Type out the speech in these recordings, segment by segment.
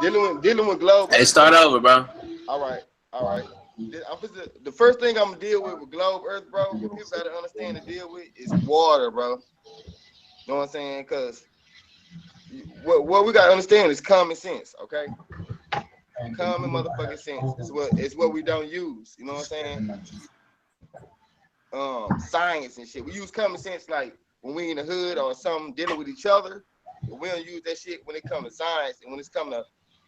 Dealing with globe. Hey, start over, bro. All right, all right. The first thing I'm gonna deal with globe Earth, bro. What people gotta understand and deal with is water, bro. You know what I'm saying? Cause what we gotta understand is common sense, okay? Common motherfucking sense. It's what we don't use. You know what I'm saying? Science and shit. We use common sense like when we in the hood or something dealing with each other, but we don't use that shit when it comes to science and when it's coming to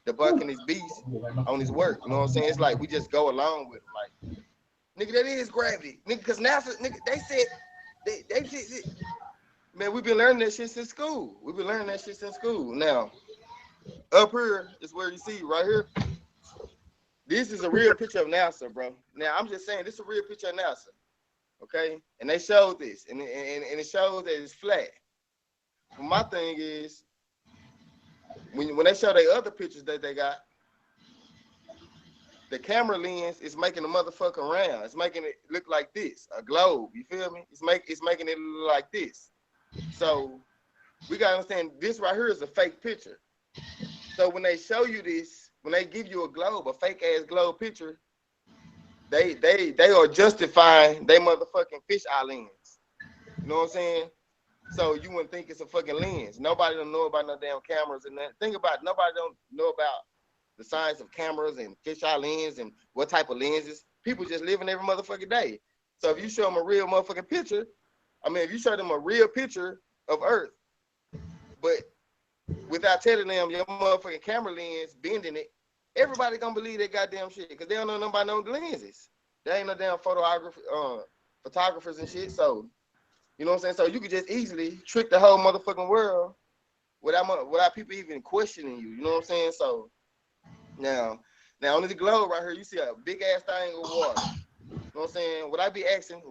debunking this beast on his work. You know what I'm saying? It's like we just go along with him. Like, nigga, that is gravity. Nigga, cause NASA, nigga, they said man, we've been learning that shit since school. We've been learning that shit since school. Now, up here is where you see right here. This is a real picture of NASA, bro. Now, I'm just saying this is a real picture of NASA. Okay, and they showed this, and it shows that it's flat. But my thing is, when they show their other pictures that they got, the camera lens is making the motherfucker round. It's making it look like this, a globe. You feel me? It's making it look like this. So we gotta understand this right here is a fake picture. So when they show you this, when they give you a globe, a fake ass globe picture, they are justifying they motherfucking fish eye lens. You know what I'm saying? So you wouldn't think it's a fucking lens. Nobody don't know about no damn cameras and that. Think about it. Nobody don't know about the science of cameras and fish eye lens and what type of lenses. People just living every motherfucking day. So if you show them a real motherfucking picture, I mean, if you show them a real picture of Earth, but without telling them your motherfucking camera lens bending it, everybody gonna believe that goddamn shit because they don't know nobody know the lenses. There ain't no damn photographers and shit. So you know what I'm saying? So you could just easily trick the whole motherfucking world without people even questioning you. You know what I'm saying? So now on this globe right here, you see a big ass thing of water. You know what I'm saying? Would I be asking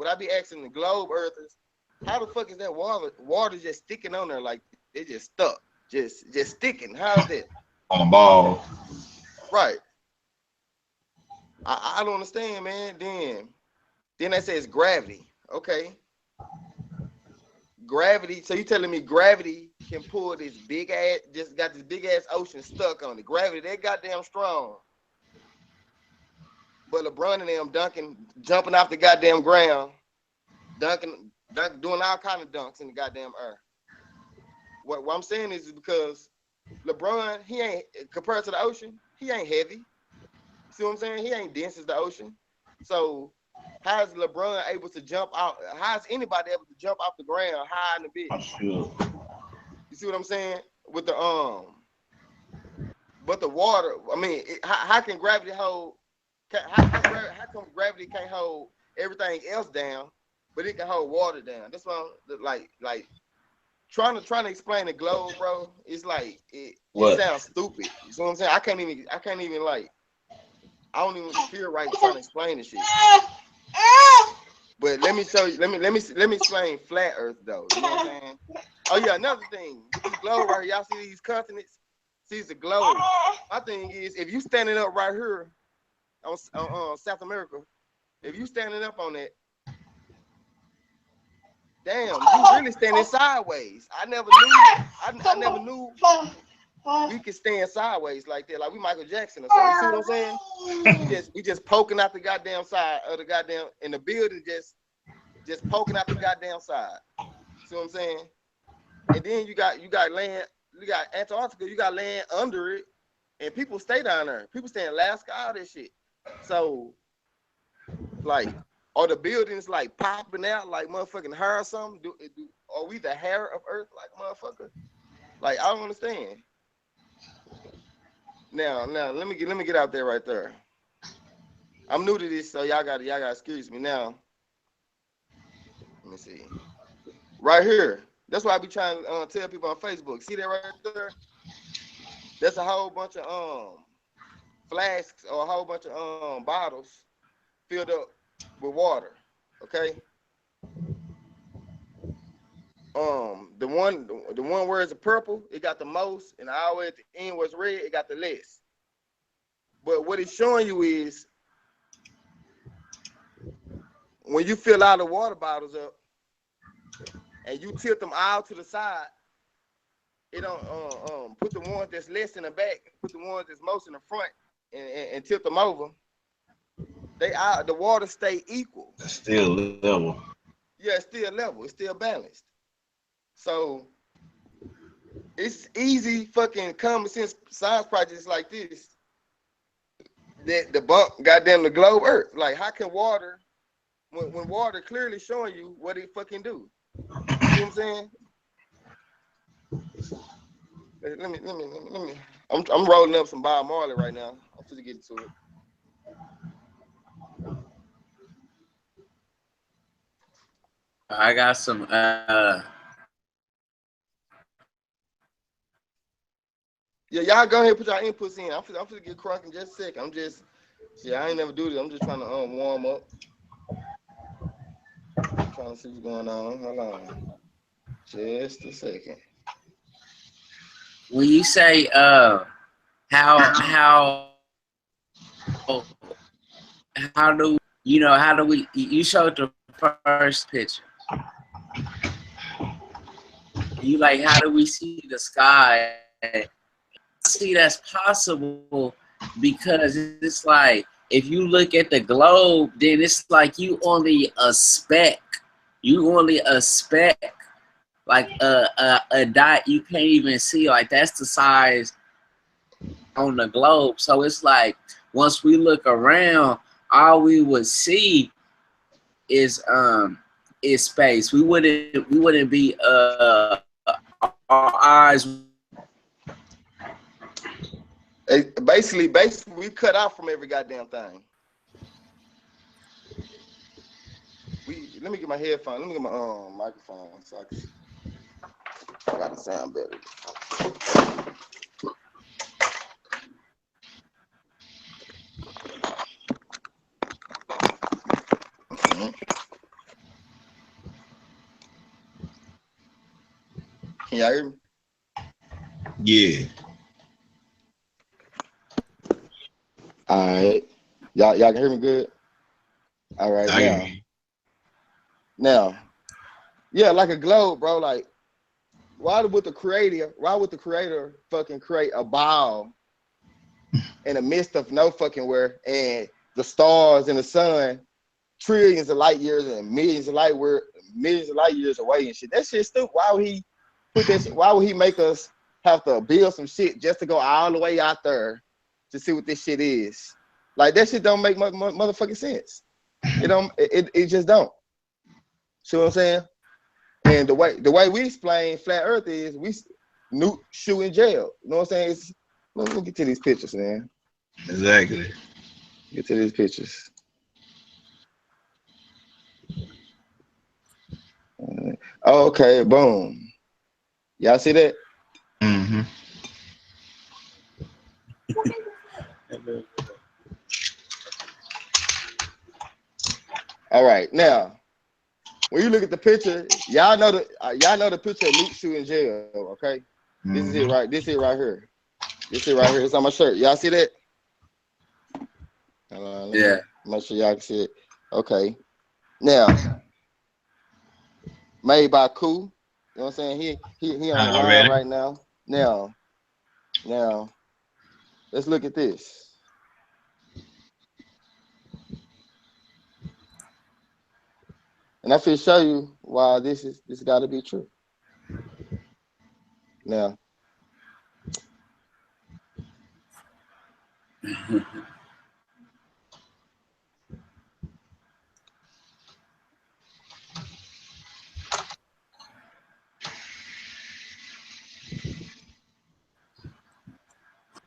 the globe earthers, how the fuck is that water just sticking on there like they just stuck, just sticking? How's that? On the ball. Right. I don't understand, man. Then they say it's gravity. Okay. Gravity. So you telling me gravity can pull this big ass, just got this big ass ocean stuck on it. Gravity, they goddamn strong. But LeBron and them jumping off the goddamn ground, doing all kind of dunks in the goddamn air. What I'm saying is because LeBron, he ain't, compared to the ocean, he ain't heavy. See what I'm saying? He ain't dense as the ocean. So how is LeBron able to jump out? How is anybody able to jump off the ground high in the bit? Sure. You see what I'm saying? With the but the water. I mean, how can gravity hold? How come gravity can't hold everything else down, but it can hold water down? That's why I'm like trying to explain the globe, bro. It's like it sounds stupid. You see what I'm saying? I can't even like. I don't even feel right trying to explain this shit. But let me show you. Let me explain flat Earth though. You know what I'm saying? Oh yeah, another thing. This globe right here. Y'all see these continents? See the globe. My thing is, if you standing up right here on South America, if you standing up on that, damn, you really standing sideways. I never knew we could stand sideways like that, like we Michael Jackson or something. You see what I'm saying? we just poking out the goddamn side of the goddamn, in the building, just poking out the goddamn side. See what I'm saying? And then you got land, you got Antarctica, you got land under it, and people stay down there. People stay in Alaska, all this shit. So, like, are the buildings like popping out like motherfucking hair or something? Are we the hair of Earth like motherfucker? Like, I don't understand. Now, let me get out there right there. I'm new to this, so y'all gotta excuse me. Now, let me see. Right here. That's why I be trying to tell people on Facebook. See that right there? That's a whole bunch of flasks or a whole bunch of bottles filled up with water. Okay. The one where it's a purple, it got the most, and all the way at the end where it's red, it got the less. But what it's showing you is when you fill all the water bottles up and you tilt them all to the side, it don't put the ones that's less in the back and put the ones that's most in the front and tip them over, the water stay equal. It's still level. Yeah, it's still level. It's still balanced. So it's easy fucking common sense science projects like this that the bump goddamn the globe earth. Like, how can water, when water clearly showing you what it fucking do? You know what I'm saying? Let me. I'm rolling up some Bob Marley right now. I'm finna get into it. I got some Yeah, y'all go ahead and put y'all inputs in. I'm finna get crunk in just a second. I ain't never do this. I'm just trying to warm up. I'm trying to see what's going on. Hold on. Just a second. when you say how do you showed the first picture. You like, how do we see the sky? See, that's possible because it's like, if you look at the globe, then it's like you only a speck. You only a speck, like a dot you can't even see. Like, that's the size on the globe. So it's like, once we look around, all we would see is space. We wouldn't be our eyes. Basically, we cut out from every goddamn thing. Let me get my headphones. Let me get my microphone so I gotta sound better. Can y'all hear me? Yeah. All right. Y'all can hear me good? All right, now, yeah, like a globe, bro. Like, why would the creator fucking create a ball in the midst of no fucking where, and the stars and the sun trillions of light years and millions of light years away and shit? That shit's stupid. Why would he put that shit? Why would he make us have to build some shit just to go all the way out there to see what this shit is? Like, that shit don't make motherfucking sense. It just don't. See what I'm saying? And the way we explain flat earth is we shoot in jail. You know what I'm saying? Let me get to these pictures, man. Exactly. Get to these pictures. Okay, boom. Y'all see that? Mm-hmm. All right, now when you look at the picture, y'all know the picture of Luke shooting jail. Okay, this is it right. This is it right here. This is it right here. It's on my shirt. Y'all see that? Yeah. Make sure y'all can see it. Okay. Now, made by Ku. You know what I'm saying? He on the line right now. Now, let's look at this. And I feel show you why this got to be true. Now,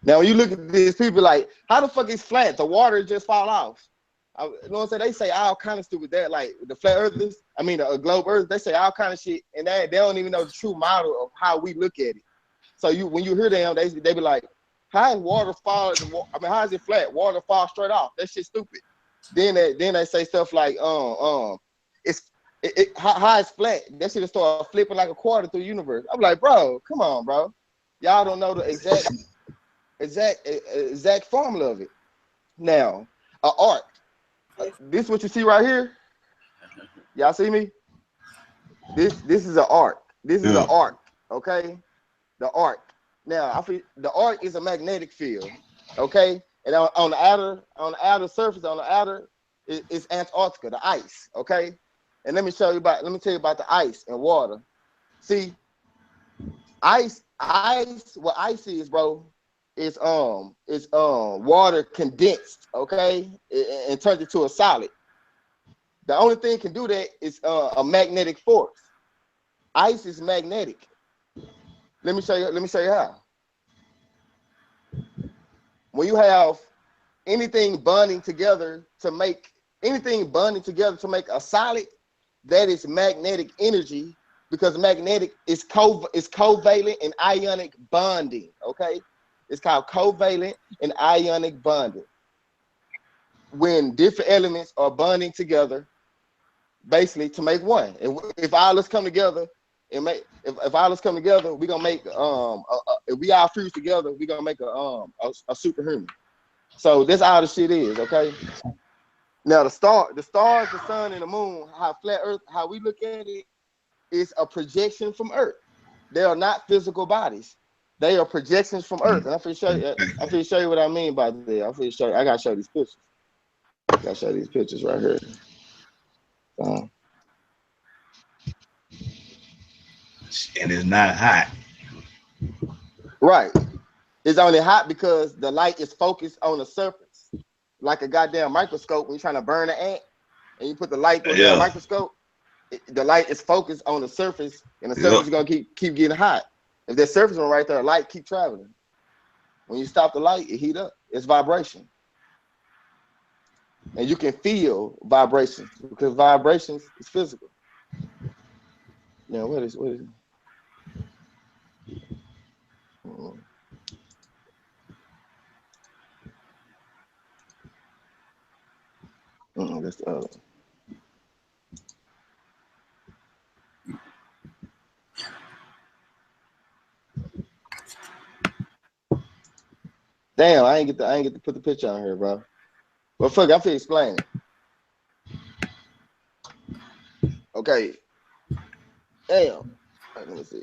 when you look at these people, like, how the fuck is flat? The water just fall off. You know what I'm saying? They say all kind of stupid that, like the flat earthers, the globe earth, they say all kind of shit, and they don't even know the true model of how we look at it. So when you hear them, they be like, how is water fall? How is it flat? Water fall straight off. That shit's stupid. Then they say stuff like, how it's flat. That shit start flipping like a quarter through the universe. I'm like, bro, come on, bro. Y'all don't know the exact formula of it. Now, an arc. This is what you see right here. Y'all see me? This is an arc. This is an arc. Okay, the arc. Now, I feel the arc is a magnetic field, okay? And on the outer surface, on the outer, it's Antarctica, the ice, okay? And let me tell you about the ice and water. See, ice, what ice is, bro, is water condensed, okay? And turned into a solid. The only thing can do that is a magnetic force. Ice is magnetic. Let me show you how. When you have anything bonding together to make a solid, that is magnetic energy, because magnetic is covalent and ionic bonding. Okay, it's called covalent and ionic bonding. When different elements are bonding together, basically to make one. And if all us come together and make, if all us come together, we're gonna make if we all fuse together, we're gonna make a superhuman. So that's all the shit is, okay? Now the stars, the sun, and the moon, how flat Earth, how we look at it, is a projection from Earth. They are not physical bodies. They are projections from Earth. And I'm finna show you what I mean by that. I gotta show these pictures. I gotta show these pictures right here. And it's not hot. Right. It's only hot because the light is focused on the surface. Like a goddamn microscope, when you're trying to burn an ant and you put the light through the microscope, the light is focused on the surface, and the surface is gonna keep getting hot. If that surface one right there, light keep traveling. When you stop the light, it heat up. It's vibration. And you can feel vibrations because vibrations is physical. Yeah, what is it? That's the other. Damn, I ain't get to put the picture on here, bro. Well, fuck, I'm finna explain it. Okay. Damn. Let me see.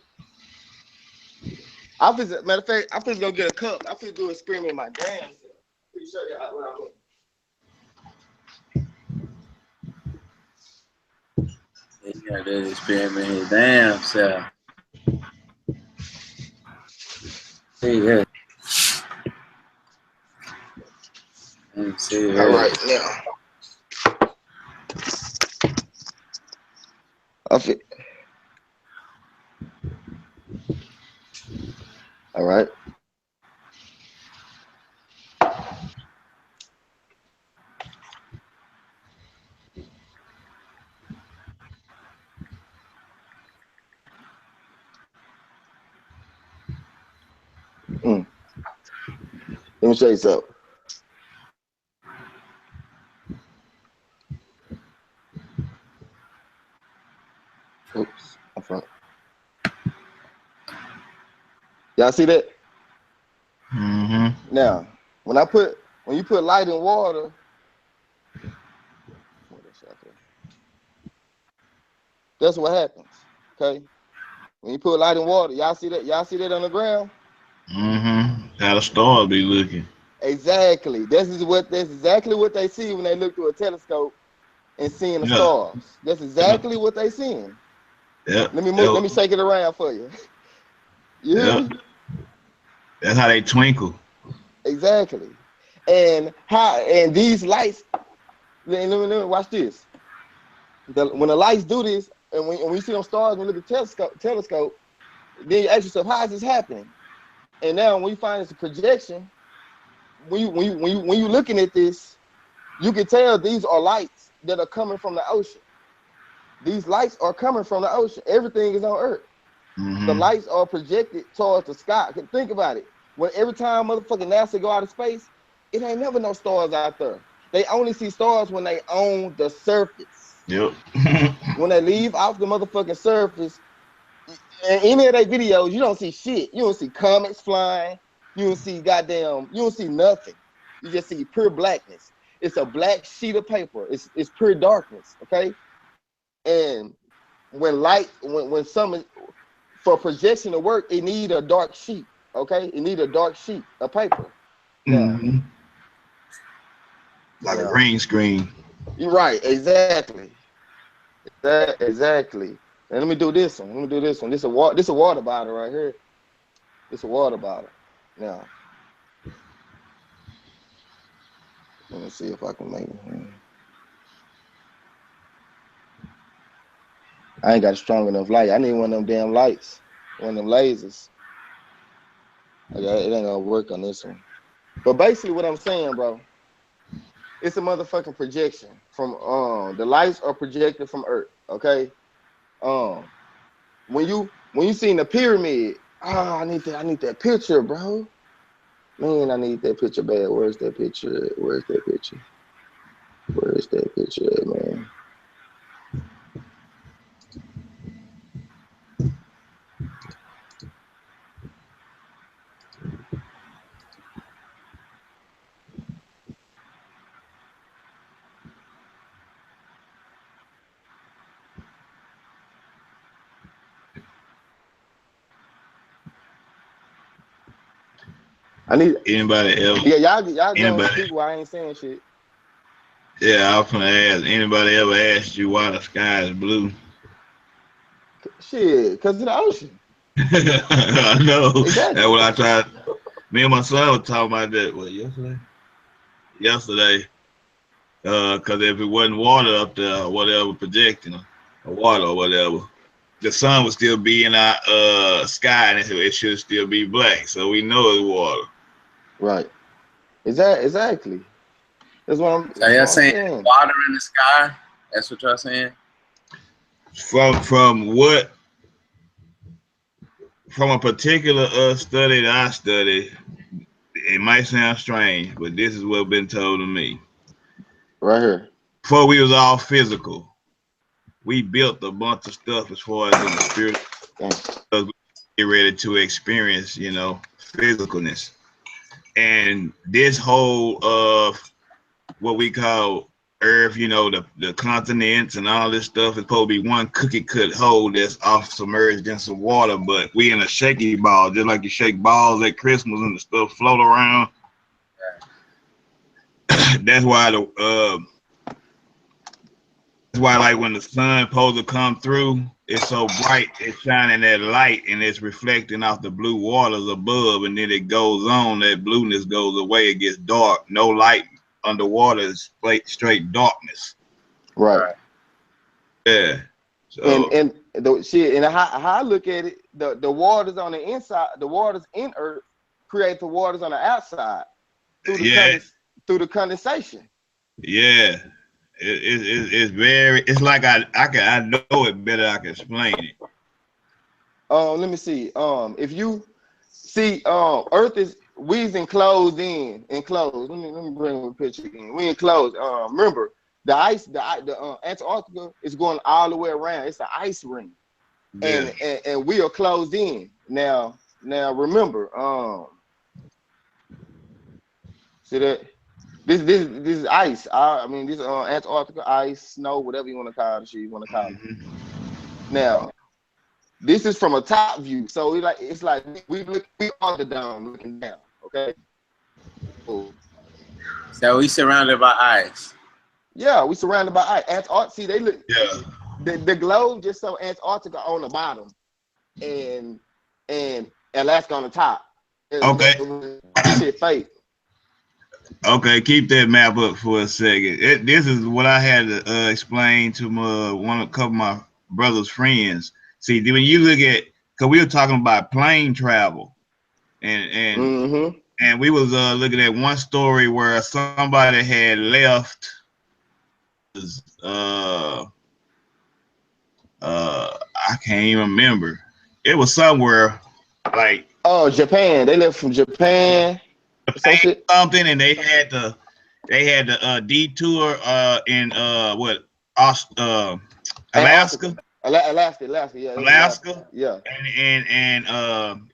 Matter of fact, I'm finna go get a cup. I'm finna do an experiment in my damn self. I'm finna show you what I'm doing. You gotta do the experiment his damn self. See that. All right, now. All right. Let me show you something. Oops, I'm front. Y'all see that? Mm-hmm. Now, when you put light in water, that's what happens. Okay. When you put light in water, y'all see that? Y'all see that on the ground? Mm-hmm. How the stars be looking. Exactly. That's exactly what they see when they look through a telescope and seeing the stars. That's exactly what they seeing. Yeah. Let me shake it around for you. You hear me? That's how they twinkle. Exactly. And these lights, let me watch this. When the lights do this, and when you see them stars, when you look at the telescope, then you ask yourself, how is this happening? And now when you find it's a projection, when you looking at this, you can tell these are lights that are coming from the ocean. These lights are coming from the ocean. Everything is on Earth. Mm-hmm. The lights are projected towards the sky. Think about it. When every time motherfucking NASA go out of space, it ain't never no stars out there. They only see stars when they on the surface. Yep. When they leave off the motherfucking surface, in any of their videos, you don't see shit. You don't see comets flying. You don't see you don't see nothing. You just see pure blackness. It's a black sheet of paper. It's pure darkness, okay? And when light, when some, for projection to work, it need a dark sheet, Okay, it need a dark sheet of paper. Now, Mm-hmm. Like yeah. a green screen. You're right, exactly. Exactly. And let me do this one. Let me do this one. This a water bottle right here. This a water bottle. Now, let me see if I can make it. I ain't got a strong enough light. I need one of them damn lights. One of them lasers. It ain't gonna work on this one. But basically what I'm saying, bro, it's a motherfucking projection from the lights are projected from Earth. Okay. When you seen the pyramid, I need that picture, bro. Man, I need that picture bad. Where's that picture? Where's that picture? Where's that picture at, man? I need Anybody else? y'all go Anybody? speak while I ain't saying shit. Yeah, I was gonna ask. Anybody ever asked you why the sky is blue? Shit, cause of the ocean. I know. Exactly. That's what I tried. Me and my son were talking about that. What, yesterday? Yesterday. Cause if it wasn't water up there, or whatever projecting, or water or whatever, the sun would still be in our sky, and it should still be black. So we know it's water. Right. Exactly. That's what I'm. So you're saying saying. water in the sky? That's what y'all saying? From what? From a particular study that I studied, it might sound strange, but this is what's been told to me. Right here. Before we was all physical, we built a bunch of stuff as far as in the spirit, because we get ready to experience, physicalness. And this whole what we call Earth, the continents and all this stuff is supposed to be one cookie cut hole that's off submerged in some water, but we in a shaky ball, just like you shake balls at Christmas and the stuff float around. That's why like when the sun supposed to come through, it's so bright, it's shining that light and it's reflecting off the blue waters above, and then it goes on, that blueness goes away, it gets dark, no light underwater, is straight darkness. Right. Yeah. So, and the shit, and how I look at it, the waters on the inside, the waters in Earth create the waters on the outside through the condensation. Yeah. It's very, it's like I know it better, I can explain it. Let me see. If you see, Earth is, we's enclosed. Let me bring a picture again. We enclosed. Remember, the ice, the Antarctica is going all the way around. It's an ice ring, Yeah. and we are closed in. Now remember, see that this is ice. I mean, this Antarctica ice, snow, whatever you want to call it. You want to call it. Now, this is from a top view, so it's like we are the dome looking down. Okay. Cool. So we surrounded by ice. Yeah, we surrounded by ice. Antarctica. See, they look. Yeah. The globe just so Antarctica on the bottom, and Alaska on the top. Okay. Shit fake. Okay, keep that map up for a second. This is what I had to explain to a couple of my brother's friends. See, when you look at, because we were talking about plane travel, and we was looking at one story where somebody had left. I can't even remember. It was somewhere like. Oh, Japan. They left from Japan. Something, and they had the detour in Alaska. Alaska, yeah. Alaska. Yeah. And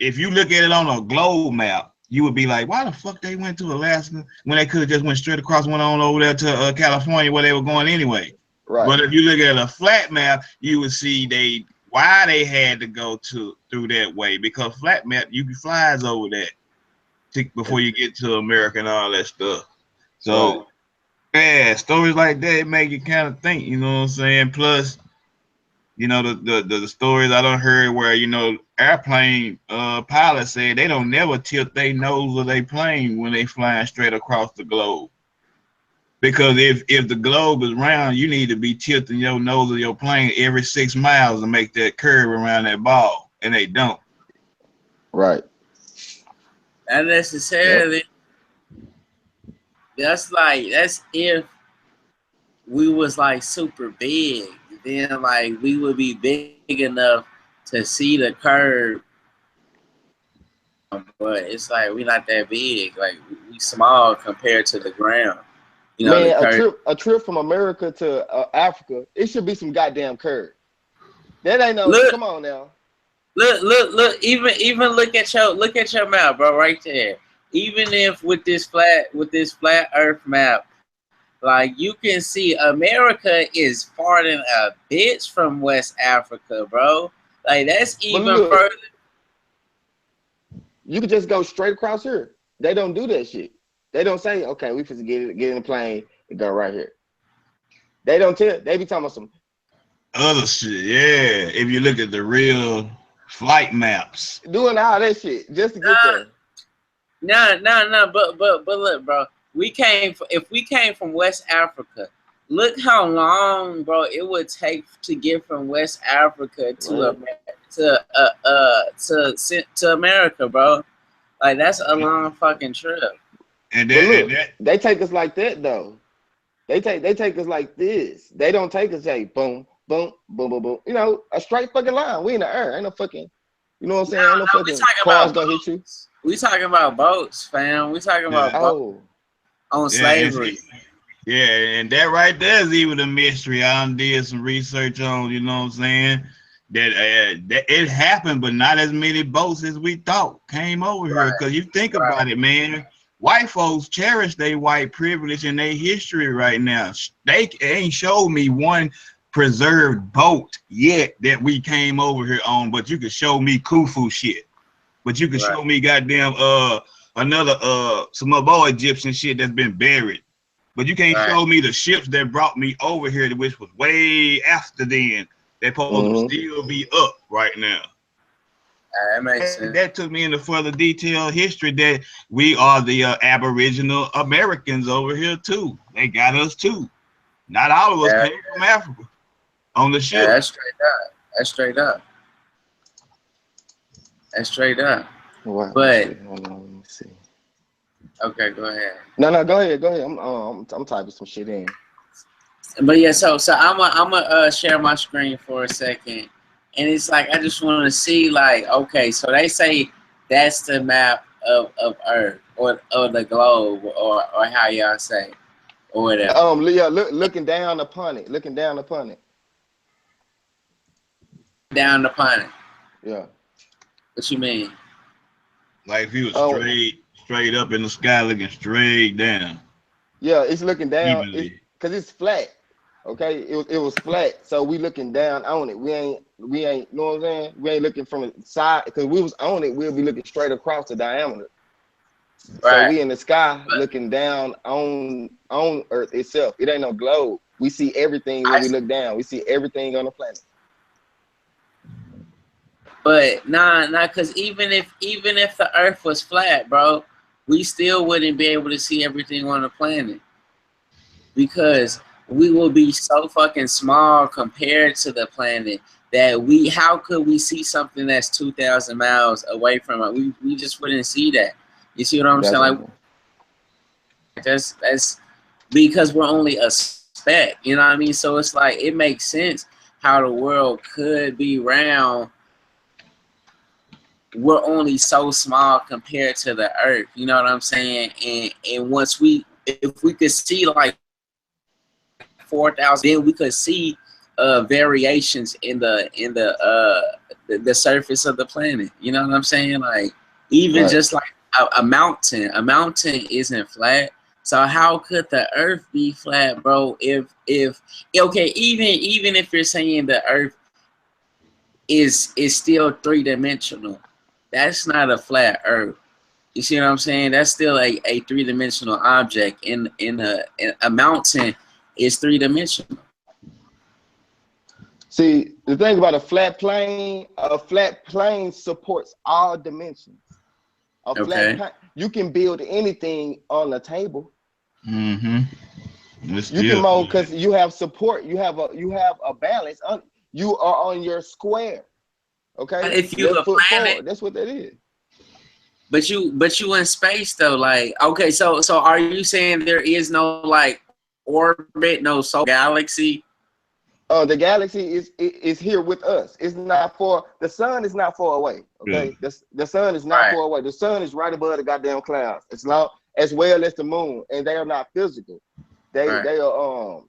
if you look at it on a globe map, you would be like, why the fuck they went to Alaska when they could have just went straight across, went on over there to California where they were going anyway. Right. But if you look at a flat map, you would see they why they had to go through that way, because flat map you can flies over that before you get to America and all that stuff. So yeah, stories like that, it make you kind of think, you know what I'm saying? Plus, you know, the stories I done heard where, you know, airplane pilots said they don't never tilt their nose of their plane when they flying straight across the globe. Because if the globe is round, you need to be tilting your nose of your plane every 6 miles to make that curve around that ball, and they don't. Right. Not necessarily. Yep. That's if we was like super big, then like we would be big enough to see the curve. But it's like we not that big. Like we small compared to the ground. You know, man, a trip from America to Africa, it should be some goddamn curve. That ain't no. Come on now. Look. Even look at your map, bro, right there. Even if with this flat Earth map, like you can see America is far than a bitch from West Africa, bro. Like that's even further. You could just go straight across here. They don't do that shit. They don't say, okay, we finna get in the plane and go right here. They don't tell. They be talking about some other shit. Yeah, if you look at the real flight maps, doing all that shit just to get there. No. But look, bro. If we came from West Africa, look how long, bro, it would take to get from West Africa to America, bro. Like that's a long fucking trip. And they take us like that though. They take us like this. They don't take us like boom, boom, boom, boom, boom. You know, a straight fucking line. We in the air. Ain't no fucking. You know what I'm saying? Ain't no fucking cars gonna hit you. We talking about boats, fam. We talking about boats on slavery. Yeah, and that right there is even a mystery. I did some research on. You know what I'm saying? That it happened, but not as many boats as we thought came over here. Because you think about it, man. White folks cherish their white privilege and their history right now. They ain't showed me one preserved boat yet that we came over here on, but you could show me Khufu shit. But you could show me goddamn another some other Egyptian shit that's been buried. But you can't show me the ships that brought me over here, which was way after then. They're supposed to still be up right now. That makes sense. That took me into further detailed history that we are the Aboriginal Americans over here too. They got us too. Not all of us came from Africa on the ship. Yeah, that's straight up. Wow. But let me see. Okay, go ahead. No, go ahead. I'm typing some shit in. But yeah, so I'm share my screen for a second. And it's like I just want to see, like, okay, so they say that's the map of Earth or the globe or how y'all say or whatever. Yeah, looking down upon it. Down upon it. Yeah. What you mean? Like if you was straight up in the sky, looking straight down. Yeah, it's looking down because it's flat. Okay, it was flat, so we looking down on it. We ain't, you know what I'm saying? We ain't looking from the side because we was on it. We'll be looking straight across the diameter. Right. So we in the sky looking down on Earth itself. It ain't no globe. We see everything when we look down. We see everything on the planet. But nah, because even if the Earth was flat, bro, we still wouldn't be able to see everything on the planet because we will be so fucking small compared to the planet that how could we see something that's 2,000 miles away from it? We just wouldn't see that. You see what I'm saying? Like that's because we're only a speck, you know what I mean? So it's like it makes sense how the world could be round. We're only so small compared to the Earth, you know what I'm saying? And once if we could see like 4,000, then we could see variations in the surface of the planet. You know what I'm saying? Like even just like a mountain isn't flat. So how could the Earth be flat, bro? If even if you're saying the Earth is still 3-dimensional. That's not a flat Earth. You see what I'm saying? That's still a 3-dimensional object. In a mountain is 3-dimensional. See, the thing about a flat plane supports all dimensions. A flat plane, you can build anything on a table. Mm-hmm. You can mold because you have support. You have a balance. You are on your square. Okay. But if you a planet, that's what that is. But you in space though, like, okay, so are you saying there is no like orbit, no solar galaxy? The galaxy is here with us. It's not for the sun is not far away. Okay, the sun is not far away. The sun is right above the goddamn clouds. It's not as well as the moon, and they are not physical. They are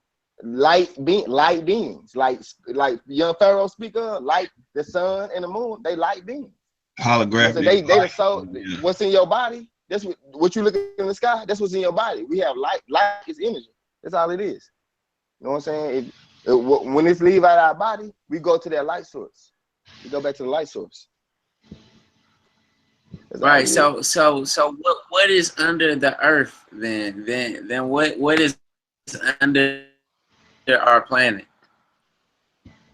light beings, like young Pharaoh speak of, like the sun and the moon. They light beings. Holographic. So they the soul. What's in your body? That's what you look at in the sky. That's what's in your body. We have light. Light is energy. That's all it is. You know what I'm saying? When it's leave out our body, we go to that light source. We go back to the light source. That's right. So what is under the earth then? Then what is under our planet?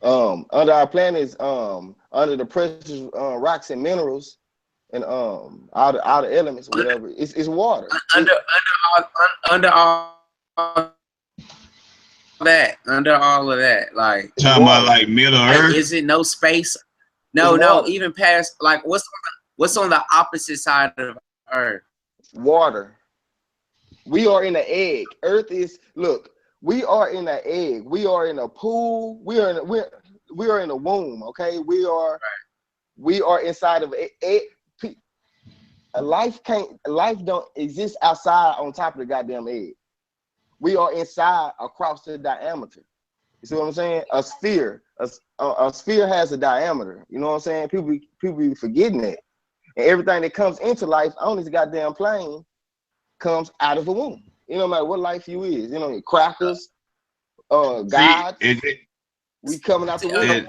Under our planet is under the precious rocks and minerals and all the elements, whatever. It's water. Under all of that, like talking about like Middle Earth. Is it no space? No, even past like what's on the opposite side of Earth? Water. We are in an egg. Earth is we are in an egg. We are in a pool. We are in a womb. Okay, we are inside of a egg. Life don't exist outside on top of the goddamn egg. We are inside across the diameter. You see what I'm saying? A sphere has a diameter. You know what I'm saying? People be forgetting that. And everything that comes into life on this goddamn plane comes out of the womb. You know, no matter what life you is. You know, crackers, God. We coming out the womb.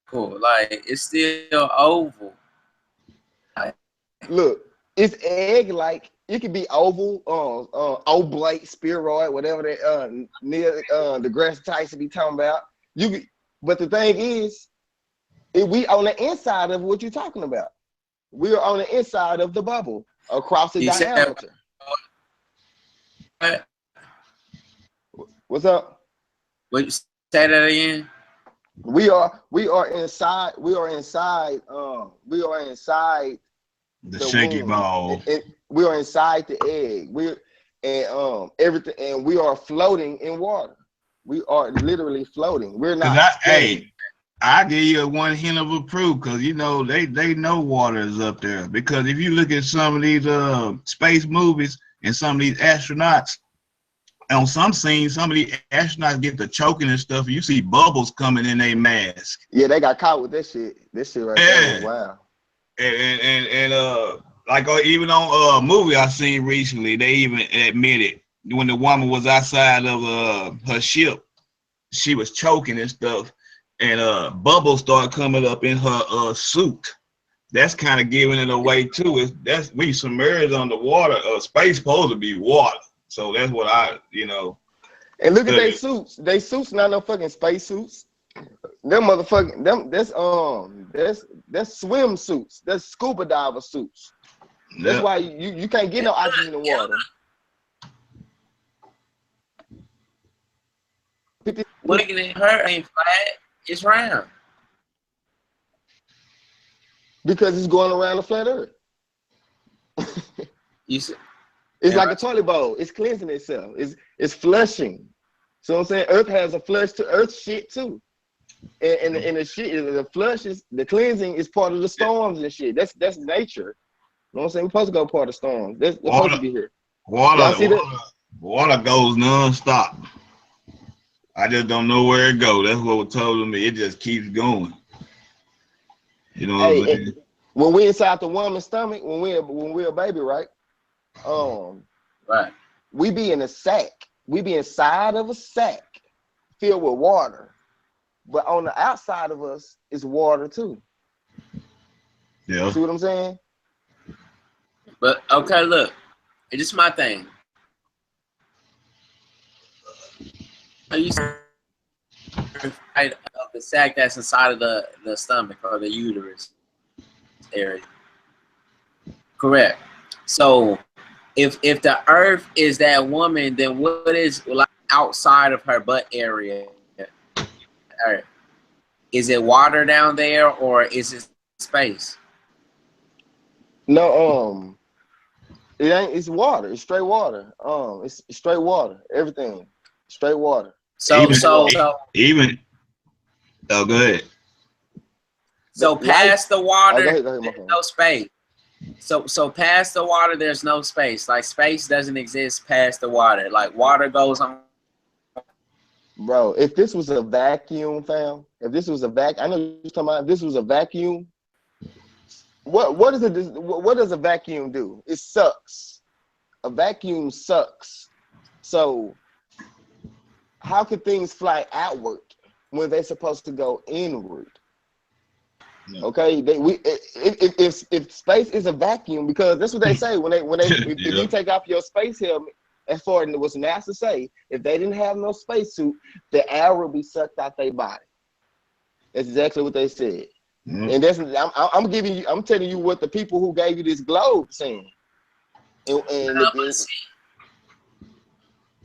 Cool. Like it's still oval. Look, it's egg-like. It could be oval, oblate, spheroid, whatever that Neil deGrasse Tyson be talking about. But the thing is, we on the inside of what you're talking about. We are on the inside of the bubble across the diameter. What's up? Wait, say that again. We are inside. We are inside the shaky ball. We are inside the egg. Everything, and we are floating in water. We are literally floating. We're not. I give you one hint of a proof because you know they know water is up there. Because if you look at some of these space movies and some of these astronauts, on some scenes, some of these astronauts get to choking and stuff. You see bubbles coming in their mask. Yeah, they got caught with this shit. This shit right there. Wow. And like even on a movie I seen recently, they even admitted when the woman was outside of her ship, she was choking and stuff, and bubbles started coming up in her suit. That's kind of giving it away too. That's when you submerge underwater. Space supposed to be water, so that's what And look at their suits. They suits not no fucking space suits. Them motherfucking that's swim suits. That's scuba diver suits. That's why you can't get no oxygen in the water. Looking at her ain't flat, it's round. Because it's going around the flat earth. It's like a toilet bowl. It's cleansing itself. It's flushing. So what I'm saying, Earth has a flush to Earth shit too. And the shit, the flush is the cleansing is part of the storms and shit. That's nature. You know what I'm saying? We're supposed to go part of storms. That's supposed to be here. Water goes non-stop. I just don't know where it goes. That's what was told me. It just keeps going. You know what I'm saying? When we're inside the woman's stomach, when we're a baby, right? Right. We be in a sack. We be inside of a sack filled with water. but on the outside of us is water too. Yeah. See what I'm saying? But okay, look, it's just my thing. You of the sac that's inside of the stomach or the uterus area. Correct. So if the earth is that woman, then what is like outside of her butt area? Is it water down there or is it space? No, it ain't. It's water. It's straight water. It's straight water. Everything, straight water. So even. Oh, go ahead. So past the water, go ahead, there's no space. So past the water, there's no space. Like space doesn't exist past the water. Like water goes on. Bro, if this was a vacuum, fam, if this was a vacuum, I know you're talking about. If this was a vacuum, what does a vacuum do? It sucks. A vacuum sucks. So how could things fly outward when they're supposed to go inward? No. Okay, if space is a vacuum, because that's what they say when they if you take off your space helmet, as far as what NASA say, if they didn't have no spacesuit, the air would be sucked out their body. That's exactly what they said. Mm-hmm. And that's I'm telling you what the people who gave you this globe saying.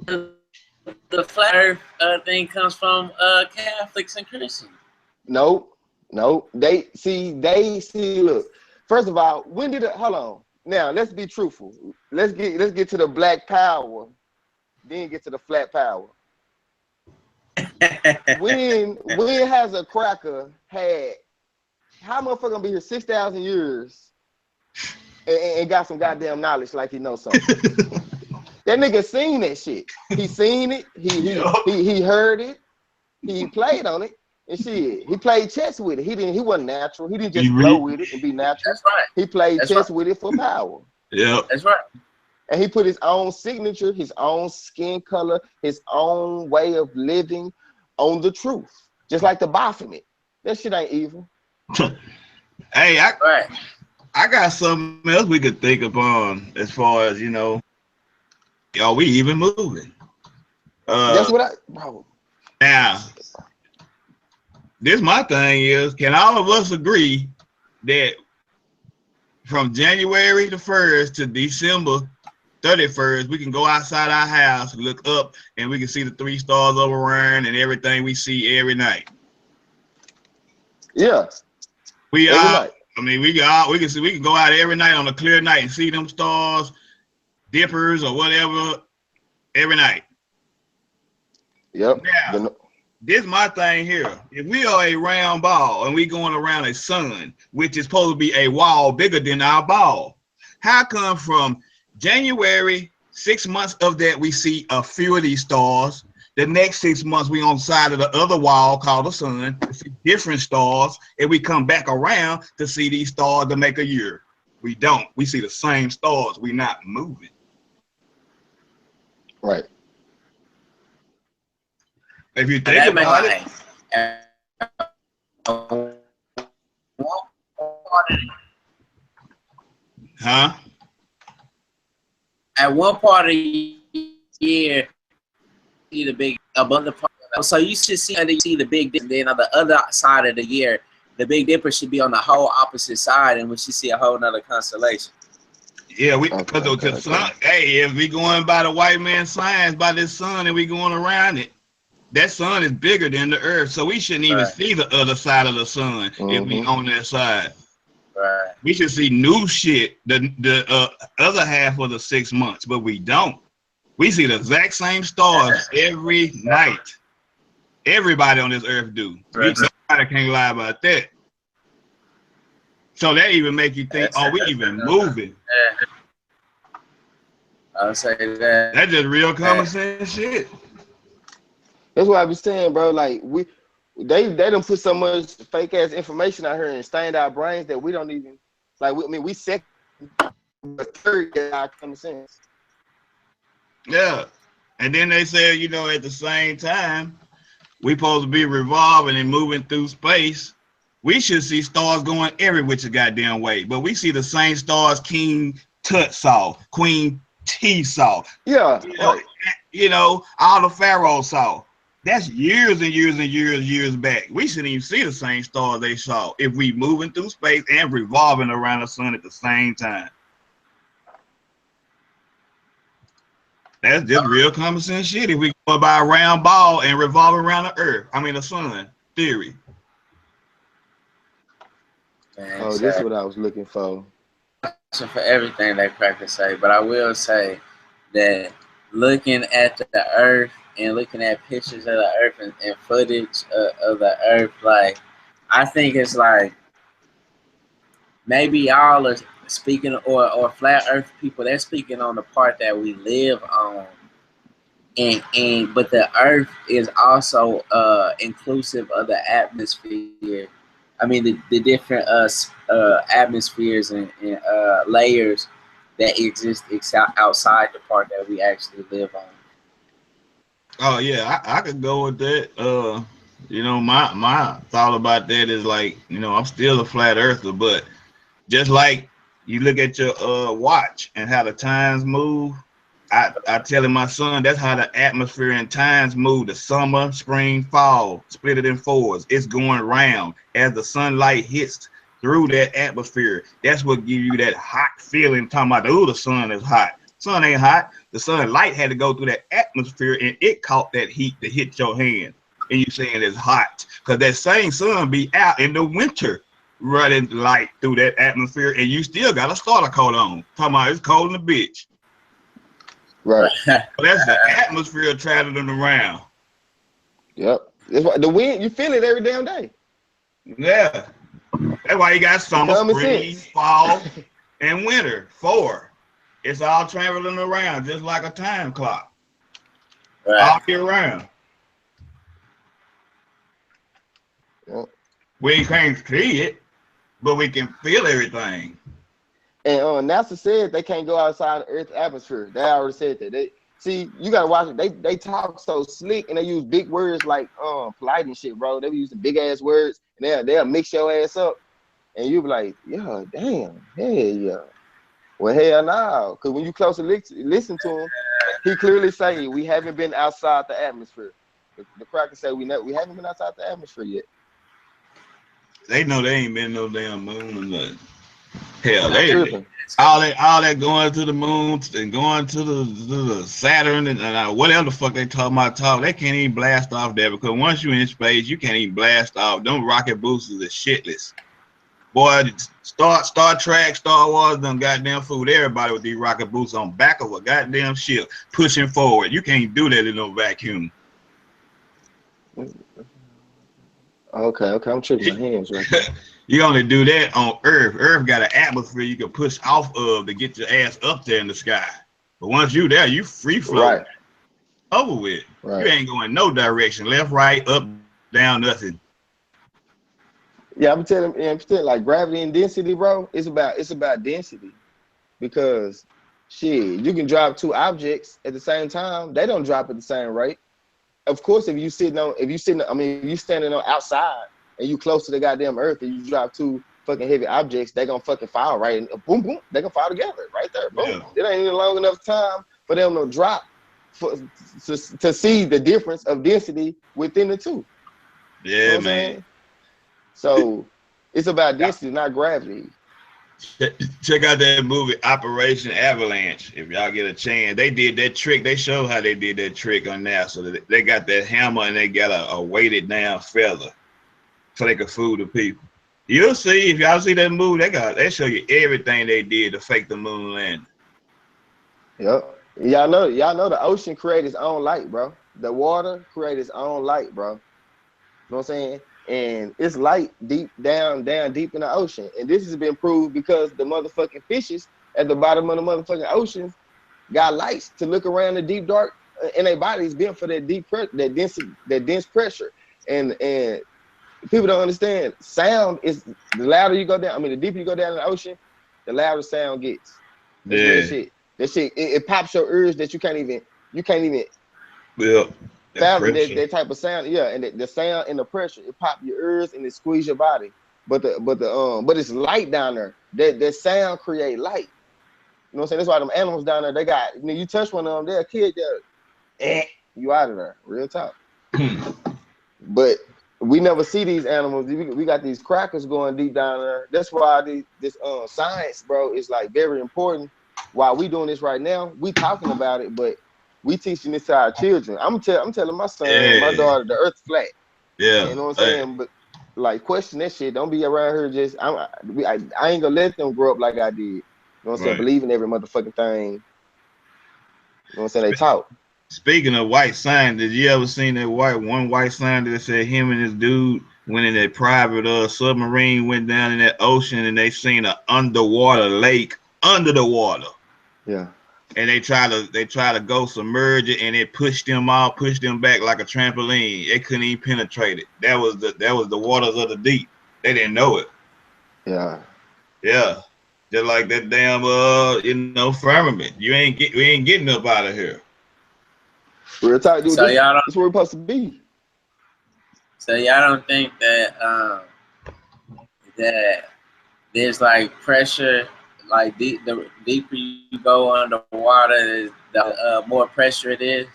The flat earth thing comes from Catholics and Christians. No, they see. Look, first of all, when did it? Hold on. Now let's be truthful. Let's get to the black power, then get to the flat power. when has a cracker had? How motherfucker gonna be here 6,000 years and got some goddamn knowledge like he knows something? That nigga seen that shit. He seen it. He heard it. He played on it. And shit, he played chess with it. He wasn't natural. He didn't just flow with it and be natural. That's right. He played chess with it for power. Yeah. That's right. And he put his own signature, his own skin color, his own way of living on the truth. Just like the Baphomet. That shit ain't evil. Hey, I got something else we could think upon as far as, are we even moving? That's what bro. Now, my thing is, can all of us agree that from January the 1st to December 31st, we can go outside our house, look up, and we can see the 3 stars over around and everything we see every night? Yeah. We are. I mean, we can go out every night on a clear night and see them stars, dippers or whatever, every night. Yep. Now, this is my thing here. If we are a round ball and we going around a sun, which is supposed to be a wall bigger than our ball, how come from January, 6 months of that, we see a few of these stars? The next 6 months, we on the side of the other wall called the sun, to see different stars, and we come back around to see these stars to make a year. We don't. We see the same stars. We not moving. Right. If you think about it. Huh? At one part of the year, see the big abundant part. So you should see the Big Dipper. Then on the other side of the year, the Big Dipper should be on the whole opposite side, and we should see a whole nother constellation. Yeah, hey, if we going by the white man's science, by this sun, and we going around it, that sun is bigger than the earth, so we shouldn't even see the other side of the sun if we on that side. Right. We should see new shit the other half of the 6 months, but we don't. We see the exact same stars every night. Everybody on this earth do. Right. Nobody can't lie about that. So that even make you think, are we even moving? Yeah. I'll say that. That's just real common sense shit. That's what I be saying, bro. Like they done put so much fake ass information out here and stained our brains that we don't even we second third our common sense. Yeah, and then they say, at the same time, we supposed to be revolving and moving through space. We should see stars going every which goddamn way, but we see the same stars King Tut saw, Queen T saw. Yeah, right. You know, all the pharaohs saw. That's years and years and years back. We shouldn't even see the same stars they saw if we moving through space and revolving around the sun at the same time. That's just real common sense shit. If we go by a round ball and revolve around the earth, I mean the sun theory. Oh, this is what I was looking for. For everything that Cracker say, but I will say that looking at the earth and looking at pictures of the earth and footage of the earth, like, I think it's like maybe y'all are speaking, or flat earth people, they're speaking on the part that we live on, and but the earth is also inclusive of the atmosphere. I mean the different atmospheres and layers that exist outside the part that we actually live on. Oh yeah, I could go with that. You know, my thought about that is like, you know, I'm still a flat earther, but just like you look at your watch and how the times move, I telling my son that's how the atmosphere and times move. The summer, spring, fall, split it in fours. It's going round as the sunlight hits through that atmosphere. That's what give you that hot feeling. Talking about, oh, the sun is hot. Sun ain't hot. The sunlight had to go through that atmosphere and it caught that heat to hit your hand. And you saying it's hot because that same sun be out in the winter running light through that atmosphere, and you still got a starter coat on. Talking about it's cold in the bitch. Right. That's the atmosphere traveling around. Yep. It's why the wind, you feel it every damn day. Yeah. That's why you got summer, spring, fall, and winter. 4. It's all traveling around just like a time clock. Right. All year round. Yep. We can't see it, but we can feel everything. And NASA said they can't go outside the Earth's atmosphere. They already said that. They see, you gotta watch it. They talk so slick and they use big words like polite and shit, bro. They be using big ass words and they'll mix your ass up, and you be like, yeah, damn, hey, yeah. Well, hell no, because when you closely listen to him, he clearly say we haven't been outside the atmosphere. The Cracker say we haven't been outside the atmosphere yet. They know they ain't been no damn moon or nothing. Hell, they all that going to the moon and going to the Saturn and whatever the fuck they talking about. They can't even blast off there because once you're in space, you can't even blast off. Them rocket boosters are shitless. Boy, Star Trek, Star Wars, them goddamn food everybody with these rocket boosters on back of a goddamn ship pushing forward. You can't do that in no vacuum. Okay, I'm tripping my hands right now. You only do that on Earth. Earth got an atmosphere you can push off of to get your ass up there in the sky. But once you there, you free flow. Right. Over with. Right. You ain't going no direction. Left, right, up, down, nothing. Yeah, I'm telling like gravity and density, bro. It's about density. Because shit, you can drop 2 objects at the same time. They don't drop at the same rate. Of course, if you standing on outside and you close to the goddamn Earth and you drop 2 fucking heavy objects, they gonna fucking fall right, and boom, boom, they gonna fall together right there. Boom. Yeah. It ain't even long enough time for them to drop to see the difference of density within the 2. Yeah, you know man. So it's about density, not gravity. Check out that movie Operation Avalanche if y'all get a chance. They did that trick. They showed how they did that trick on NASA. They got that hammer and they got a weighted down feather so they could fool the people. You'll see if y'all see that movie. They show you everything they did to fake the moon landing. Yep. Y'all know the ocean created its own light, bro. The water created its own light, bro. You know what I'm saying? And it's light deep down deep in the ocean. And this has been proved because the motherfucking fishes at the bottom of the motherfucking ocean got lights to look around the deep dark, and their bodies built for that dense pressure. And people don't understand. Sound is the louder you go down. I mean, the deeper you go down in the ocean, the louder sound gets. That's real shit. That shit it pops your ears that you can't even. Yeah. that type of sound, yeah, and the sound and the pressure, it pop your ears and it squeeze your body. But it's light down there. That sound create light. You know what I'm saying? That's why them animals down there, they got, you touch one of them, they'll kill you. You out of there, real talk. But we never see these animals. We got these crackers going deep down there. That's why this science, bro, is like very important. While we doing this right now, we talking about it, but we teaching this to our children. I'm telling my son and my daughter the earth's flat. Yeah. You know what I'm saying? But like, question that shit. Don't be around here just, I ain't gonna let them grow up like I did. You know what I'm saying? Believe in every motherfucking thing. You know what I'm saying? They talk. Speaking of white sign, did you ever seen that one white sign that said him and this dude went in that private submarine, went down in that ocean, and they seen an underwater lake under the water? Yeah. And they try to go submerge it, and it pushed them back like a trampoline. They couldn't even penetrate it. That was the waters of the deep. They didn't know it. Yeah. Yeah. Just like that damn firmament. We ain't getting up out of here. We're talking, dude. So y'all that's where we're supposed to be. So y'all don't think that that there's like pressure, like the deeper you go underwater, the more pressure it is?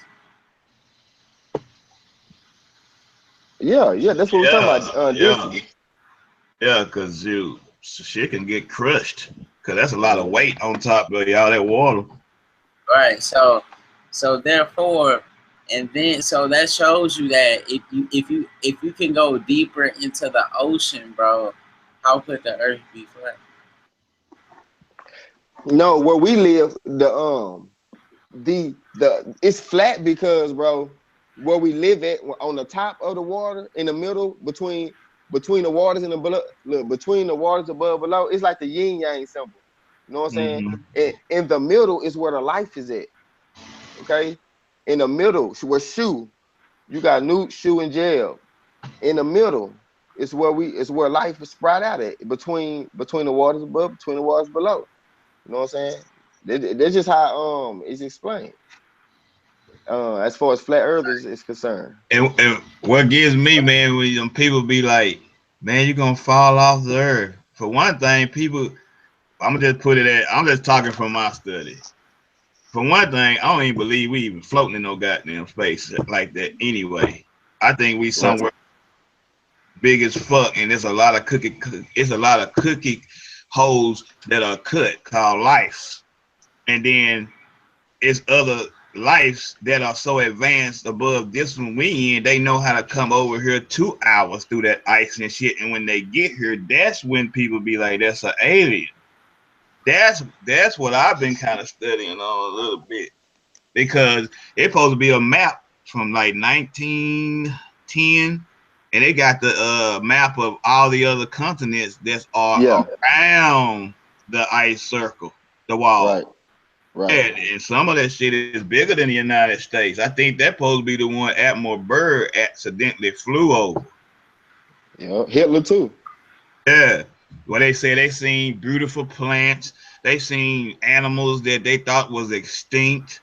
Yeah, that's what we're talking about. Density. Yeah, because shit can get crushed. Because that's a lot of weight on top of y'all that water. Right. So therefore, and then so that shows you that if you can go deeper into the ocean, bro, how could the earth be flat? No, where we live, it's flat because, bro, where we live at, on the top of the water, in the middle, between the waters and the below, between the waters above below, it's like the yin yang symbol. You know what I'm saying? In the middle is where the life is at. Okay, in the middle, where Shu, you got Newt, Shu, and Jail. In the middle is where life is spread out at, between the waters above, between the waters below. You know what I'm saying? That's just how it's explained. As far as flat Earth is concerned. And what gives me, man, when people be like, man, you're gonna fall off the earth. For one thing, people, I'm just talking from my study. For one thing, I don't even believe we even floating in no goddamn space like that anyway. I think we somewhere big as fuck, and there's a lot of cookie holes that are cut called life. And then it's other lives that are so advanced above this one we in, they know how to come over here 2 hours through that ice and shit. And when they get here, that's when people be like, that's an alien. That's what I've been kind of studying on a little bit, because it's supposed to be a map from like 1910, and they got the map of all the other continents that are around the ice circle, the wall. Right. And some of that shit is bigger than the United States. I think that's supposed to be the one Admiral Byrd accidentally flew over. Yeah, Hitler too. Yeah. Well, they say they seen beautiful plants. They seen animals that they thought was extinct.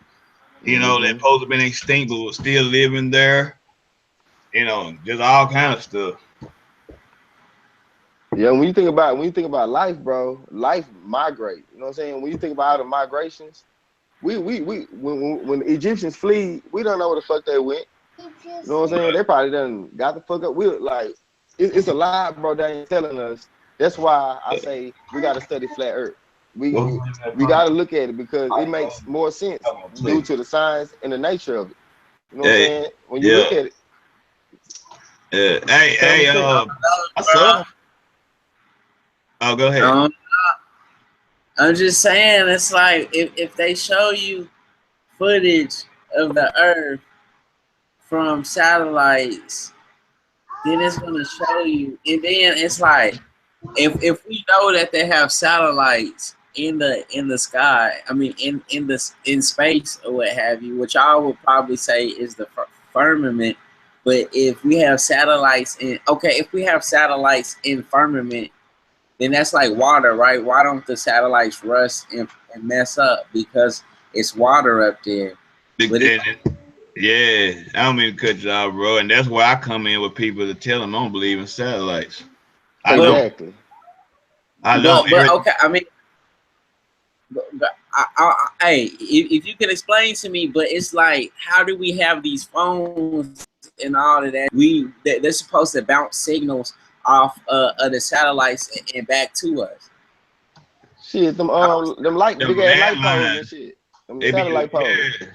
You know, that supposed to have been extinct but was still living there. You know, just all kind of stuff. Yeah, when you think about life, bro, life migrate. You know what I'm saying? When you think about the migrations, when the Egyptians flee, we don't know where the fuck they went. You know what I'm saying? They probably done got the fuck up. It's a lot, bro. They ain't telling us. That's why I say we got to study flat Earth. We got to look at it because it makes more sense due to the science and the nature of it. You know what I'm saying? When you look at it. Hey, oh, go ahead. I'm just saying, it's like if they show you footage of the Earth from satellites, then it's gonna show you, and then it's like if we know that they have satellites in the sky, I mean in space or what have you, which I would probably say is the firmament. But if we have satellites if we have satellites in firmament, then that's like water, right? Why don't the satellites rust and mess up? Because it's water up there. Yeah, I don't mean to cut you off, bro. And that's where I come in with people to tell them I don't believe in satellites. I But don't. Exactly. I don't. but okay, I mean, hey, if you can explain to me, but it's like, how do we have these phones and all of that? They're supposed to bounce signals off of the satellites and back to us. Shit, them The big ass light poles and landline. shit. Them They be satellite poles. yeah,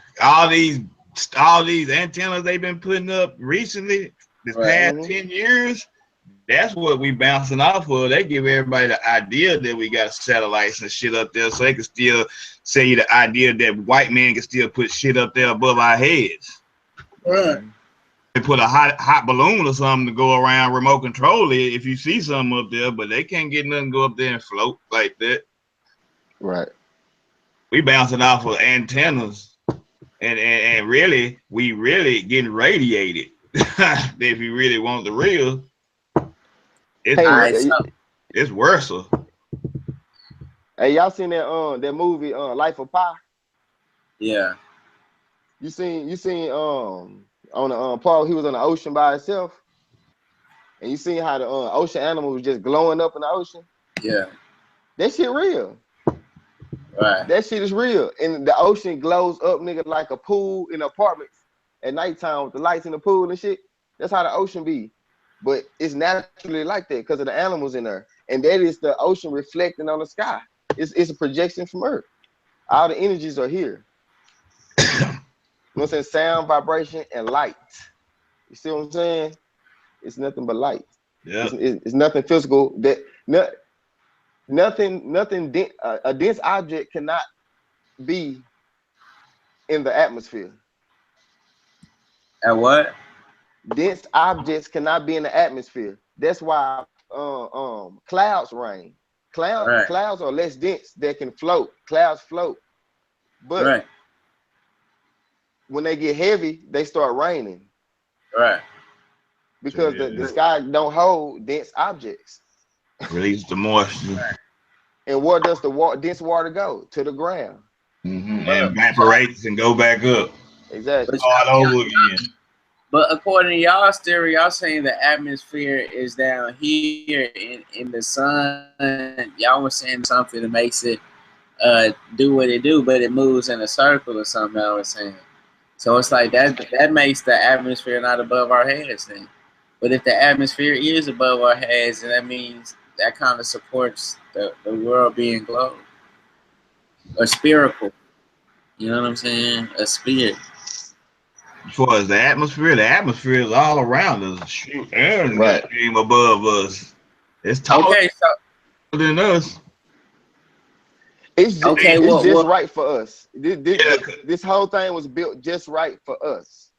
all these antennas they've been putting up recently, this Right. past Mhm. 10 years. That's what we bouncing off of. They give everybody the idea that we got satellites and shit up there, so they can still say the idea that white man can still put shit up there above our heads. Right. They put a hot balloon or something to go around remote control it if you see something up there, but they can't get nothing to go up there and float like that. Right. We bouncing off of antennas, and really, we really getting radiated. If you really want the real, it's Hey, All right, so it's worse. hey, y'all seen that movie Life of Pi? yeah, You seen on the Paul, he was on the ocean by himself, and you seen how the ocean animals was just glowing up in the ocean. yeah, That shit real. right. That shit is real. And the ocean glows up, nigga, like a pool in apartments at nighttime with the lights in the pool and shit. That's how the ocean be. But it's naturally like that because of the animals in there. And that is the ocean reflecting on the sky. It's a projection from Earth. All the energies are here. You know what I'm saying? Sound, vibration, and light. You see what I'm saying? It's nothing but light. Yeah. It's nothing physical. A dense object cannot be in the atmosphere. And what? Dense objects cannot be in the atmosphere. That's why clouds rain. Right, Clouds are less dense. They can float. Clouds float. But right, when they get heavy, they start raining right. because the sky don't hold dense objects. Release the moisture. And where does the dense water go? To the ground. And evaporates and go back up. Exactly. Start over again. But according to y'all's theory, y'all saying the atmosphere is down here in the sun. Y'all were saying something that makes it do what it do, but it moves in a circle or something. I was saying. So it's like that makes the atmosphere not above our heads then. But if the atmosphere is above our heads, then that means that kind of supports the world being globe or spherical. You know what I'm saying? A sphere. As far as the atmosphere is all around us. Shoot, and Right. came above us. It's taller Okay, so than us. It's just, okay, it's just right for us. This whole thing was built just right for us.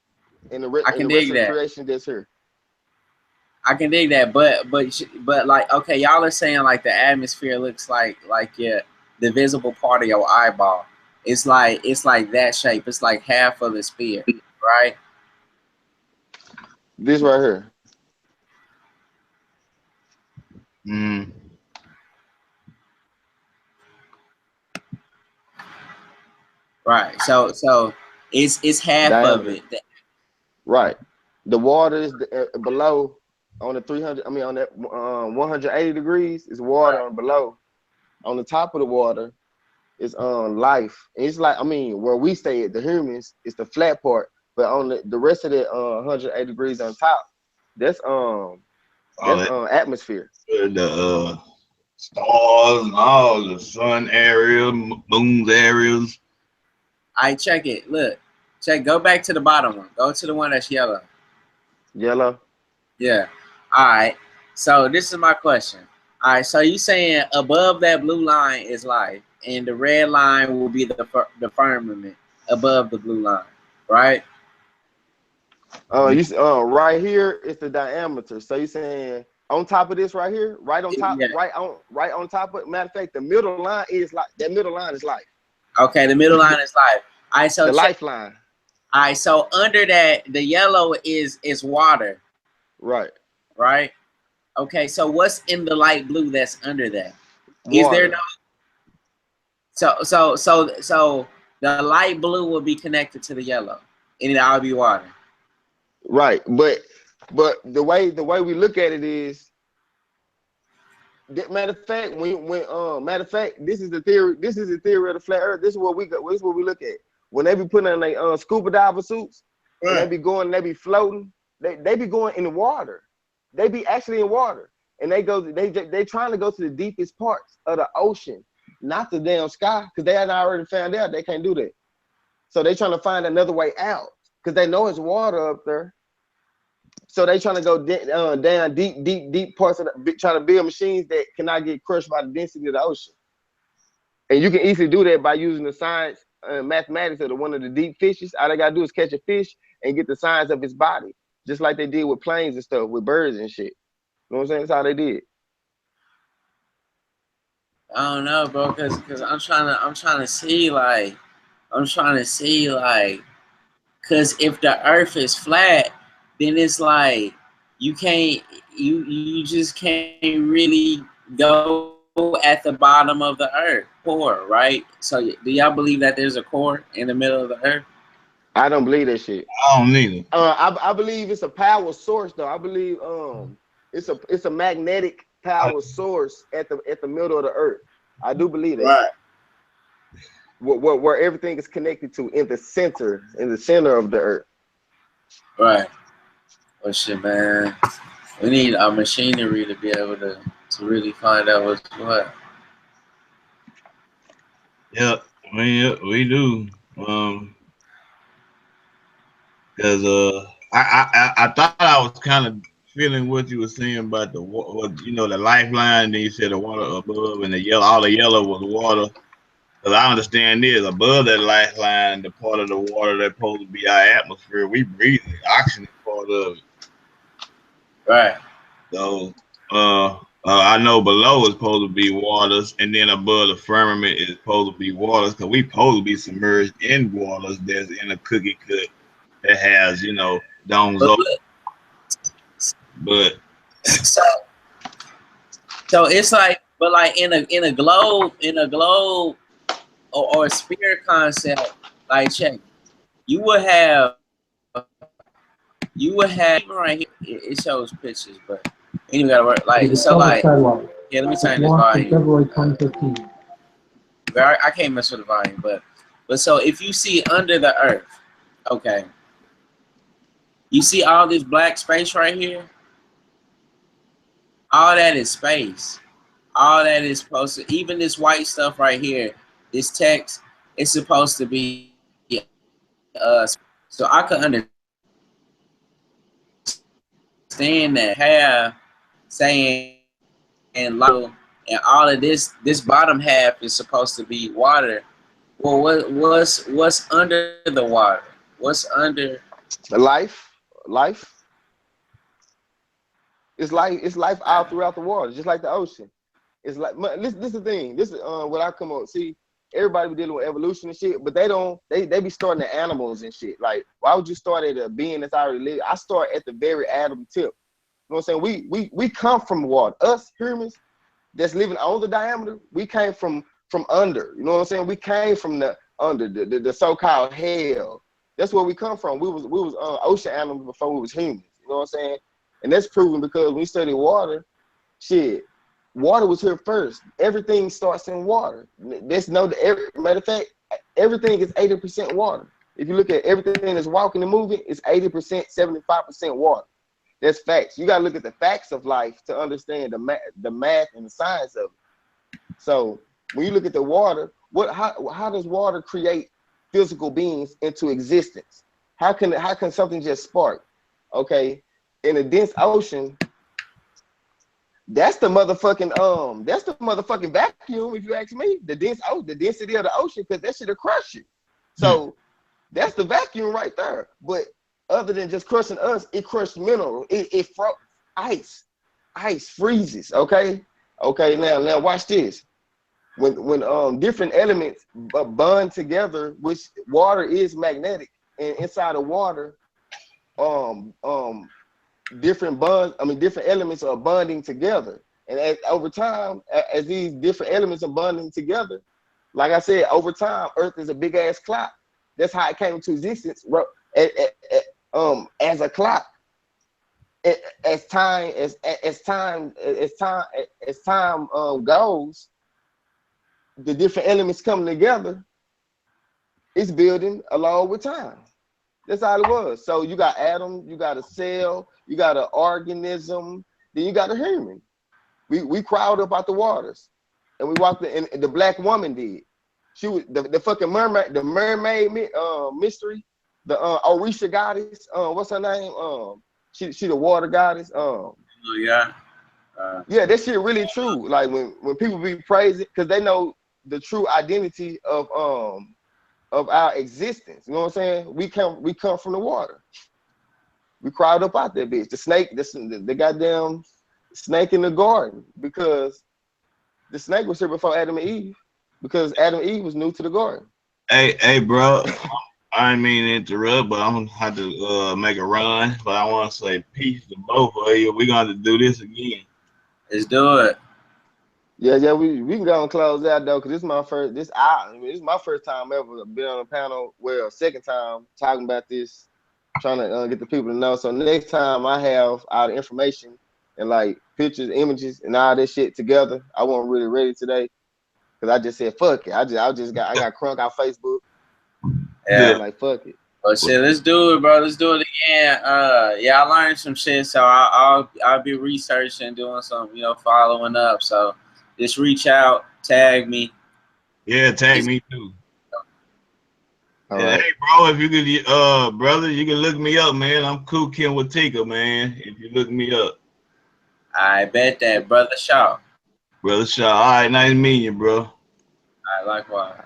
And the rest of the creation that's here. I can dig that, but like, okay, y'all are saying like the atmosphere looks like the visible part of your eyeball. It's like that shape. It's like half of the sphere, right? This right here. Mm. Right. So it's half Diameter. of it. Right. The water is below on the 300. I mean, on that 180 degrees is water on below. On the top of the water is life. And it's like, I mean, where we stay at the humans, it's the flat part, but on the rest of the 180 degrees on top, that's atmosphere. The stars and all the sun area, moon's areas. I check it. Look, go back to the bottom one. Go to the one that's yellow. Yellow. Yeah. All right. So this is my question. All right. So you saying above that blue line is life, and the red line will be the firmament above the blue line, right? Right here is the diameter. So you saying on top of this right here, right on top, Yeah. right on top of. Matter of fact, the middle line is like that. Middle line is life. Okay, the middle line is life. All right, so the lifeline. All right, so under that, the yellow is water. Right. Right. Okay, so what's in the light blue that's under that? Water. Is there no? So the light blue will be connected to the yellow. and it'll all be water. Right, but the way we look at it is, matter of fact, this is the theory. This is the theory of the flat Earth. This is what we got. This is what we look at when they be putting on their scuba diver suits. Right. And they be going, they be floating. They be going in the water. They be actually in water, and they trying to go to the deepest parts of the ocean, not the damn sky, because they had already found out they can't do that. So they trying to find another way out because they know it's water up there. So they trying to go down deep parts of the, trying to build machines that cannot get crushed by the density of the ocean. And you can easily do that by using the science, mathematics of one of the deep fishes. All they gotta do is catch a fish and get the science of its body, just like they did with planes and stuff, with birds and shit. You know what I'm saying? That's how they did. I don't know, bro, cause I'm trying to see like, cause if the Earth is flat, then it's like you just can't really go at the bottom of the Earth, core, right? So do y'all believe that there's a core in the middle of the Earth? I don't believe that shit. I don't either. I believe it's a power source though. I believe it's a magnetic power source at the middle of the Earth. I do believe that. Right. Where everything is connected to in the center of the Earth. Right. Well, shit, man. We need our machinery to be able to really find out what's what. Yep, we do. Because I thought I was kind of feeling what you were saying about the lifeline. Then you said the water above and the yellow. All the yellow was water. Because I understand this, above that lifeline, the part of the water that's supposed to be our atmosphere, we breathe it. Oxygen is part of it. Right. So I know below is supposed to be waters, and then above the firmament is supposed to be waters, because we supposed to be submerged in waters that's in a cookie cut that has, domes open. But so it's like, but like in a globe or a sphere concept, like check, you would have right here. It shows pictures, but anyway, gotta work like so. Like, yeah, let me turn this volume. February 2015. I can't mess with the volume, but so if you see under the Earth, okay, you see all this black space right here. All that is space. All that is supposed to, even this white stuff right here, this text, is supposed to be so I could understand that half saying and all of this bottom half is supposed to be water. Well, what's under the water? What's under life? It's life all throughout the water, just like the ocean. It's like this is the thing. This is what I come up. See, everybody be dealing with evolution and shit, but they be starting at animals and shit. Like, why would you start at a being that's already lived? I start at the very atom tip. You know what I'm saying? We come from water. Us humans that's living on the diameter, we came from under. You know what I'm saying? We came from the under the so-called hell. That's where we come from. We was ocean animals before we was humans. You know what I'm saying? And that's proven because when we study water, shit, water was here first. Everything starts in water. Matter of fact, everything is 80% water. If you look at everything that's walking and moving, it's 80%, 75% water. That's facts. You gotta look at the facts of life to understand the math and the science of it. So when you look at the water, how does water create physical beings into existence? How can something just spark? Okay, in a dense ocean, that's the motherfucking vacuum, if you ask me. The density of the ocean, because that shit'll crush you. So that's the vacuum right there. But other than just crushing us, it crushed mineral. It froze ice. Ice freezes. Okay. Now watch this. When different elements bond together, which water is magnetic, and inside of water, different elements are bonding together. And over time, as these different elements are bonding together, like I said, over time, Earth is a big ass clock. That's how it came into existence. as a clock. As time goes, the different elements coming together, it's building along with time. That's all it was. So you got atom, you got a cell, you got an organism, then you got a human. We crawled up out the waters, and we walked in, and the black woman did. She was the fucking mermaid, the mermaid mystery, the Orisha goddess. What's her name? She the water goddess. Yeah. Yeah, that shit really true. Like when people be praising, because they know the true identity of our existence. You know what I'm saying? We come from the water. We crawled up out that bitch. The snake, the goddamn snake in the garden, because the snake was here before Adam and Eve, because Adam and Eve was new to the garden. Hey, bro. I didn't mean to interrupt, but I'm gonna have to make a run. But I want to say peace to both of you. We're gonna have to do this again. Let's do it. Yeah, we can go and close out though, because this is my first. This is my first time ever been on a panel. Well, second time talking about this, trying to get the people to know. So next time I have all the information and like pictures, images, and all this shit together. I wasn't really ready today, because I just said fuck it. I got crunk out Facebook. Yeah. Like fuck it. But shit, let's do it, bro. Let's do it again. Yeah, I learned some shit, so I'll be researching, doing some, following up. So just reach out, tag me. Yeah, tag me too. Right. Hey, bro, if you could, brother, you can look me up, man. I'm Cool Kim Watika, man. If you look me up. I bet that, Brother Shaw. Brother Shaw. All right, nice meeting you, bro. All right, likewise.